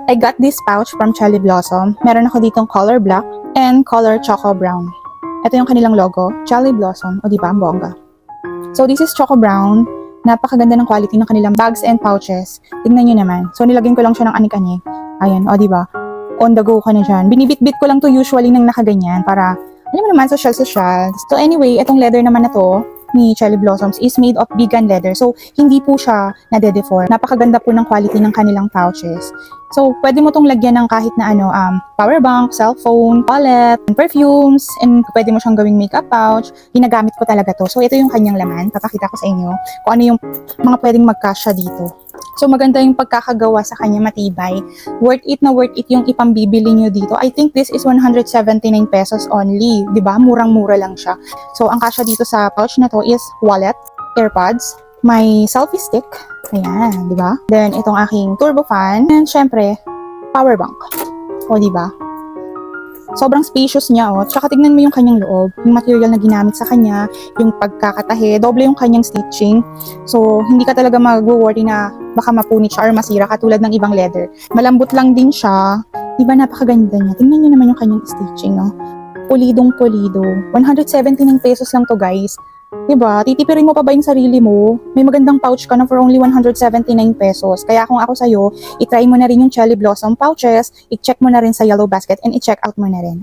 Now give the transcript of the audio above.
I got this pouch from Cherry Blossom. Meron ako ditong color black and color choco brown. Ito yung kanilang logo, Cherry Blossom. O diba, ang bongga. So this is choco brown. Napakaganda ng quality ng kanilang bags and pouches. Tingnan nyo naman. So nilagyan ko lang siya ng anik-anik. Ayan, o diba? On the go ka na dyan. Binibit-bit ko lang to usually ng nakaganyan para, alam mo naman, social. So anyway, itong leather naman na to, ni Cherry Blossoms is made of vegan leather. So, hindi po siya nade-deform. Napakaganda po ng quality ng kanilang pouches. So, pwede mo tong lagyan ng kahit na power bank, cellphone, wallet, perfumes, and pwede mo siyang gawing makeup pouch. Ginagamit ko talaga to. So, ito yung kanyang laman. Papakita ko sa inyo kung ano yung mga pwedeng magkasya dito. So, maganda yung pagkakagawa sa kanya, matibay. Worth it na worth it yung ipambibili nyo dito. I think this is 179 pesos only. Diba? Murang-mura lang siya. So, ang kasya dito sa pouch na to is wallet, AirPods, my selfie stick. Ayan, diba? Then, itong aking turbo fan. And, syempre, power bank. O, diba? Sobrang spacious niya, oh. Tsaka tignan mo yung kanyang loob, yung material na ginamit sa kanya, yung pagkakatahe, doble yung kanyang stitching. So, hindi ka talaga mag-worry na baka mapunit siya or masira katulad ng ibang leather. Malambot lang din siya. Diba, napakaganda niya. Tingnan niyo naman yung kanyang stitching, oh. Pulidong pulido. 179 pesos lang to, guys. Diba? Titipirin mo pa ba yung sarili mo? May magandang pouch ka na for only 179 pesos. Kaya kung ako sa'yo, itry mo na rin yung Cherry Blossom pouches, i-check mo na rin sa Yellow Basket, and i-check out mo na rin.